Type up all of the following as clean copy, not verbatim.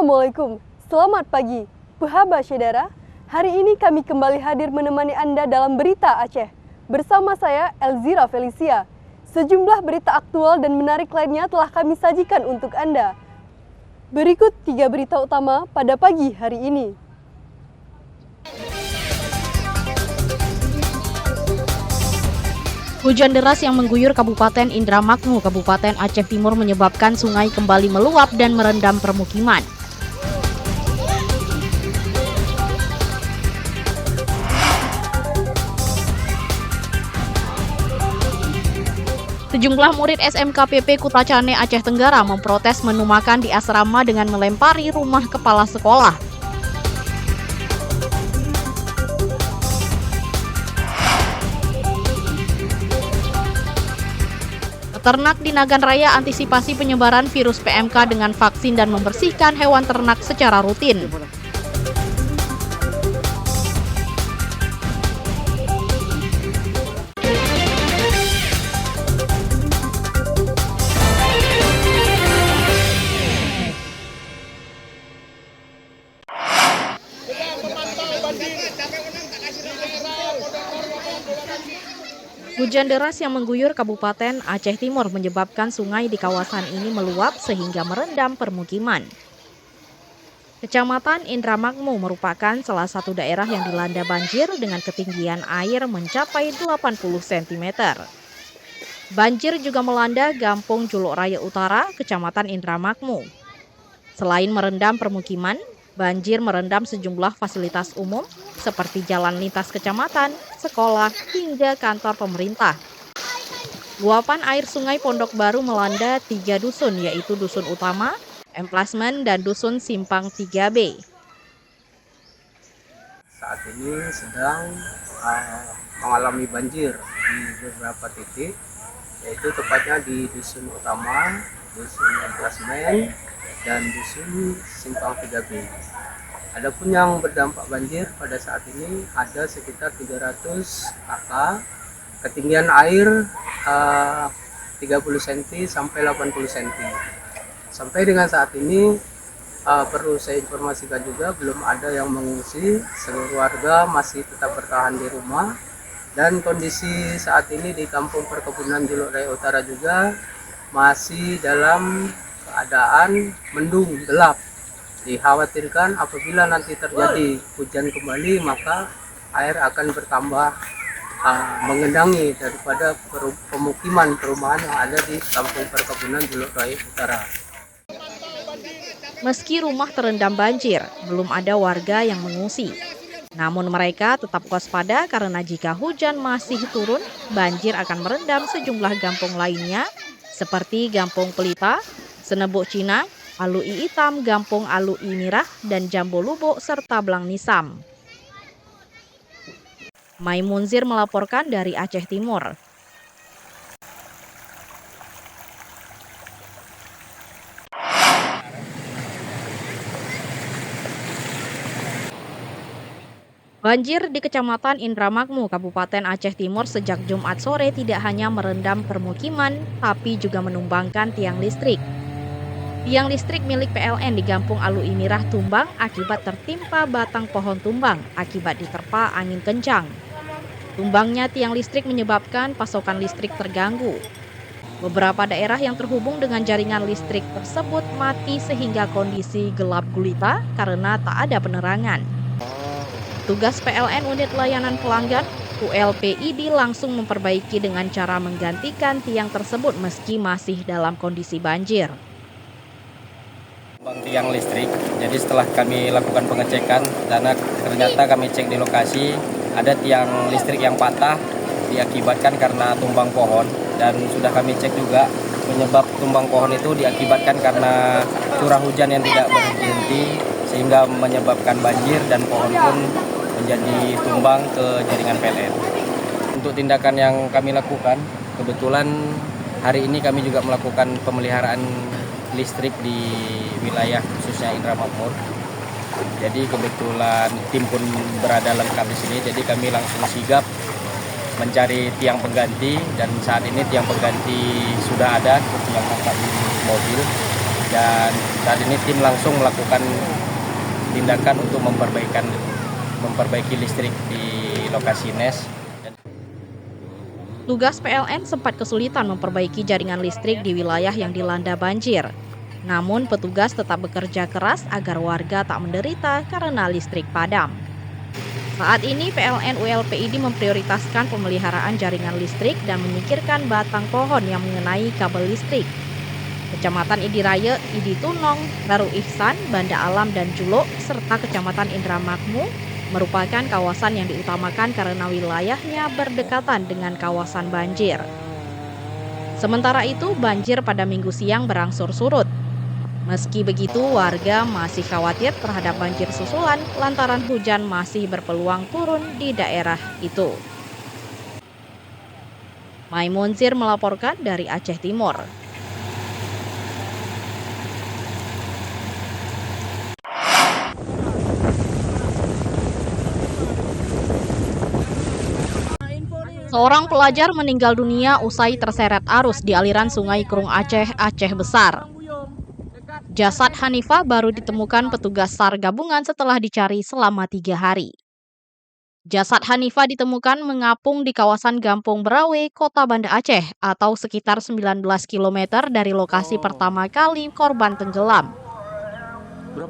Assalamualaikum, selamat pagi. Puhaba Syedara, hari ini kami kembali hadir menemani Anda dalam Berita Aceh. Bersama saya, Elzira Felicia. Sejumlah berita aktual dan menarik lainnya telah kami sajikan untuk Anda. Berikut 3 berita utama pada pagi hari ini. Hujan deras yang mengguyur Kabupaten Indramayu, Kabupaten Aceh Timur menyebabkan sungai kembali meluap dan merendam permukiman. Sejumlah murid SMKPP Kutacane Aceh Tenggara memprotes menu makan di asrama dengan melempari rumah kepala sekolah. Peternak di Nagan Raya antisipasi penyebaran virus PMK dengan vaksin dan membersihkan hewan ternak secara rutin. Hujan deras yang mengguyur Kabupaten Aceh Timur menyebabkan sungai di kawasan ini meluap sehingga merendam permukiman. Kecamatan Indramayu merupakan salah satu daerah yang dilanda banjir dengan ketinggian air mencapai 80 cm. Banjir juga melanda Gampung Juluk Raya Utara, Kecamatan Indramayu. Selain merendam permukiman, banjir merendam sejumlah fasilitas umum seperti jalan lintas kecamatan, sekolah, hingga kantor pemerintah. Luapan air sungai Pondok Baru melanda 3 dusun, yaitu Dusun Utama, Emplasmen, dan Dusun Simpang 3B. Saat ini sedang mengalami banjir di beberapa titik, yaitu tepatnya di Dusun Utama, Dusun Emplasmen, dan Dusun Simpang 3B. Adapun yang berdampak banjir pada saat ini ada sekitar 300 kakak, ketinggian air 30 cm sampai 80 cm. Sampai dengan saat ini perlu saya informasikan juga belum ada yang mengungsi, seluruh warga masih tetap bertahan di rumah, dan kondisi saat ini di Kampung Perkebunan Juluk Raya Utara juga masih dalam keadaan mendung gelap. Dikhawatirkan apabila nanti terjadi hujan kembali maka air akan bertambah mengendangi daripada pemukiman perumahan yang ada di Kampung Perkebunan Juluk Raya Utara. Meski rumah terendam banjir, belum ada warga yang mengungsi. Namun mereka tetap waspada karena jika hujan masih turun, banjir akan merendam sejumlah kampung lainnya seperti Gampung Pelita, Senebuk Cina, Alui Hitam, Gampung Alui Mirah, dan Jambo Lubuk, serta Blang Nisam. Maimunzir melaporkan dari Aceh Timur. Banjir di Kecamatan Indramayu, Kabupaten Aceh Timur sejak Jumat sore tidak hanya merendam permukiman, tapi juga menumbangkan tiang listrik. Tiang listrik milik PLN di Gampung Alui Mirah tumbang akibat tertimpa batang pohon tumbang akibat diterpa angin kencang. Tumbangnya tiang listrik menyebabkan pasokan listrik terganggu. Beberapa daerah yang terhubung dengan jaringan listrik tersebut mati sehingga kondisi gelap gulita karena tak ada penerangan. Tugas PLN Unit Layanan Pelanggan ULPID langsung memperbaiki dengan cara menggantikan tiang tersebut meski masih dalam kondisi banjir. Tiang listrik, jadi setelah kami lakukan pengecekan, ternyata kami cek di lokasi ada tiang listrik yang patah diakibatkan karena tumbang pohon, dan sudah kami cek juga penyebab tumbang pohon itu diakibatkan karena curah hujan yang tidak berhenti sehingga menyebabkan banjir dan pohon pun menjadi tumbang ke jaringan PLN. Untuk tindakan yang kami lakukan, kebetulan hari ini kami juga melakukan pemeliharaan listrik di wilayah khususnya Indramayu. Jadi kebetulan tim pun berada lengkap di sini, jadi kami langsung sigap mencari tiang pengganti, dan saat ini tiang pengganti sudah ada yang nampak di mobil. Dan saat ini tim langsung melakukan tindakan untuk memperbaiki listrik di lokasi NES. Tugas PLN sempat kesulitan memperbaiki jaringan listrik di wilayah yang dilanda banjir. Namun petugas tetap bekerja keras agar warga tak menderita karena listrik padam. Saat ini PLN ULPID memprioritaskan pemeliharaan jaringan listrik dan menyingkirkan batang pohon yang mengenai kabel listrik. Kecamatan Idiraya, Idi Tunong, Baru Ihsan, Banda Alam, dan Juluk, serta Kecamatan Indramakmu merupakan kawasan yang diutamakan karena wilayahnya berdekatan dengan kawasan banjir. Sementara itu, banjir pada Minggu siang berangsur surut. Meski begitu, warga masih khawatir terhadap banjir susulan lantaran hujan masih berpeluang turun di daerah itu. Maimunzir melaporkan dari Aceh Timur. Seorang pelajar meninggal dunia usai terseret arus di aliran Sungai Krung Aceh, Aceh Besar. Jasad Hanifah baru ditemukan petugas SAR gabungan setelah dicari selama 3 hari. Jasad Hanifah ditemukan mengapung di kawasan Gampung Berawe, Kota Banda Aceh, atau sekitar 19 km dari lokasi pertama kali korban tenggelam.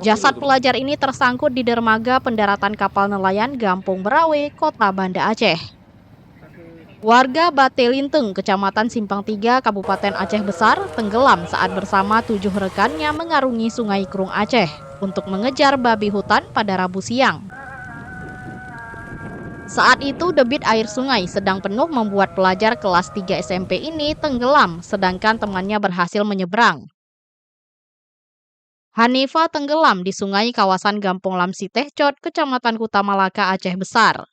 Jasad pelajar ini tersangkut di dermaga pendaratan kapal nelayan Gampung Berawe, Kota Banda Aceh. Warga Batelinteng, Kecamatan Simpang 3, Kabupaten Aceh Besar, tenggelam saat bersama 7 rekannya mengarungi Sungai Krung Aceh untuk mengejar babi hutan pada Rabu siang. Saat itu debit air sungai sedang penuh membuat pelajar kelas 3 SMP ini tenggelam, sedangkan temannya berhasil menyeberang. Hanifah tenggelam di sungai kawasan Gampung Lamsi Tehcot, Kecamatan Kuta Malaka, Aceh Besar.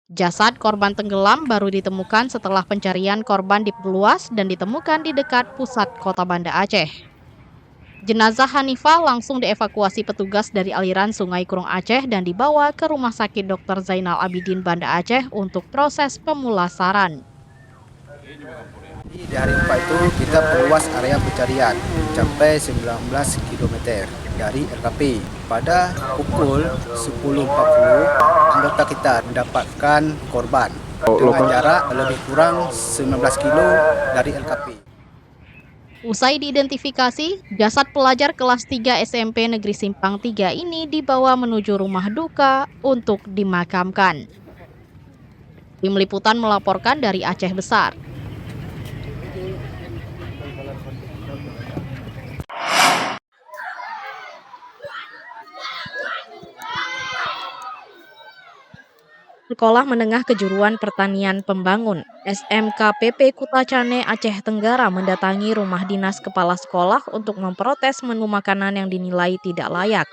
Jasad korban tenggelam baru ditemukan setelah pencarian korban diperluas dan ditemukan di dekat pusat Kota Banda Aceh. Jenazah Hanifah langsung dievakuasi petugas dari aliran Sungai Krung Aceh dan dibawa ke Rumah Sakit Dr. Zainal Abidin Banda Aceh untuk proses pemulasaran. Di hari 4 itu kita perluas area pencarian sampai 19 km dari LKP. Pada pukul 10.40 anggota kita mendapatkan korban dengan jarak lebih kurang 19 km dari LKP. Usai diidentifikasi, jasad pelajar kelas 3 SMP Negeri Simpang 3 ini dibawa menuju rumah duka untuk dimakamkan. Tim Liputan melaporkan dari Aceh Besar. Sekolah Menengah Kejuruan Pertanian Pembangun SMKPP Kutacane Aceh Tenggara mendatangi rumah dinas kepala sekolah untuk memprotes menu makanan yang dinilai tidak layak.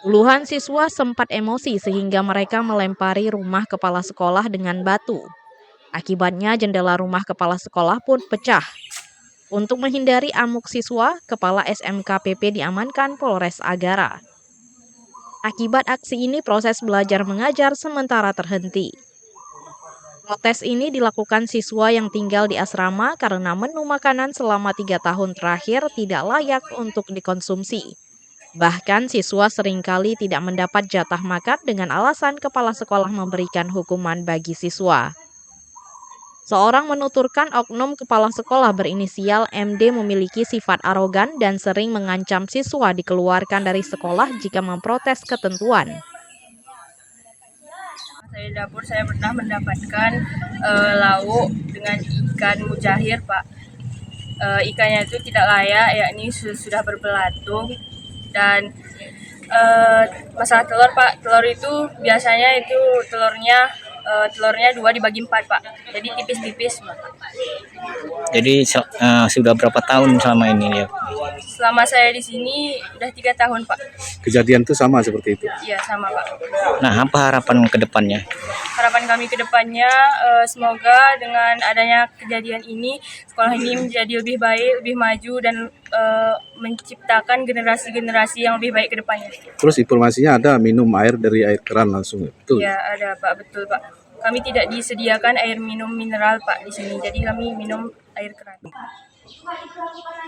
Puluhan siswa sempat emosi sehingga mereka melempari rumah kepala sekolah dengan batu. Akibatnya jendela rumah kepala sekolah pun pecah. Untuk menghindari amuk siswa, kepala SMKPP diamankan Polres Agara. Akibat aksi ini, proses belajar mengajar sementara terhenti. Protes ini dilakukan siswa yang tinggal di asrama karena menu makanan selama 3 tahun terakhir tidak layak untuk dikonsumsi. Bahkan siswa seringkali tidak mendapat jatah makan dengan alasan kepala sekolah memberikan hukuman bagi siswa. Seorang menuturkan oknum kepala sekolah berinisial MD memiliki sifat arogan dan sering mengancam siswa dikeluarkan dari sekolah jika memprotes ketentuan. Saya di dapur saya pernah mendapatkan lauk dengan ikan mujahir, Pak. Ikannya itu tidak layak, yakni sudah berbelatung. Dan masalah telur, Pak. Telur itu biasanya itu telurnya 2 dibagi 4, Pak. Jadi tipis-tipis, Pak. Jadi sudah berapa tahun selama ini ya? Selama saya di sini udah 3 tahun, Pak. Kejadian itu sama seperti itu? Iya, sama, Pak. Nah, apa harapan ke depannya? Harapan kami ke depannya semoga dengan adanya kejadian ini sekolah ini menjadi lebih baik, lebih maju dan menciptakan generasi-generasi yang lebih baik ke depannya. Terus informasinya ada minum air dari air keran langsung, betul? Ya, ada, Pak, betul, Pak. Kami tidak disediakan air minum mineral, Pak, di sini. Jadi kami minum air keran.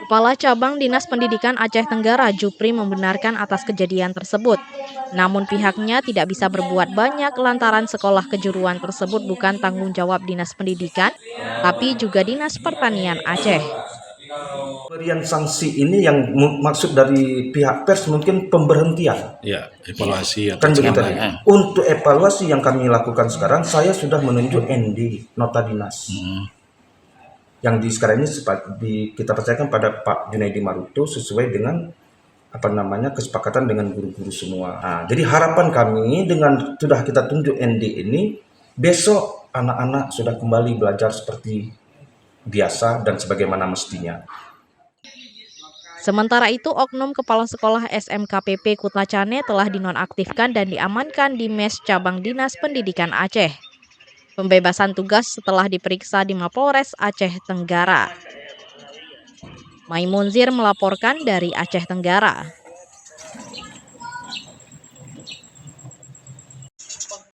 Kepala Cabang Dinas Pendidikan Aceh Tenggara, Jupri, membenarkan atas kejadian tersebut. Namun pihaknya tidak bisa berbuat banyak lantaran sekolah kejuruan tersebut bukan tanggung jawab Dinas Pendidikan, tapi juga Dinas Pertanian Aceh. Pemberian sanksi ini yang maksud dari pihak pers mungkin pemberhentian. Ya, evaluasi atau Kan begitu. penambahan. Untuk evaluasi yang kami lakukan sekarang, saya sudah menunjuk ND, nota dinas. Yang di sekarang ini kita percayakan pada Pak Junaidi Maruto sesuai dengan kesepakatan dengan guru-guru semua. Nah, jadi harapan kami dengan sudah kita tunjuk ND ini, besok anak-anak sudah kembali belajar seperti biasa dan sebagaimana mestinya. Sementara itu, oknum kepala sekolah SMKPP Kutlacane telah dinonaktifkan dan diamankan di Mes Cabang Dinas Pendidikan Aceh. Pembebasan tugas setelah diperiksa di Mapolres Aceh Tenggara. Maimunzir melaporkan dari Aceh Tenggara.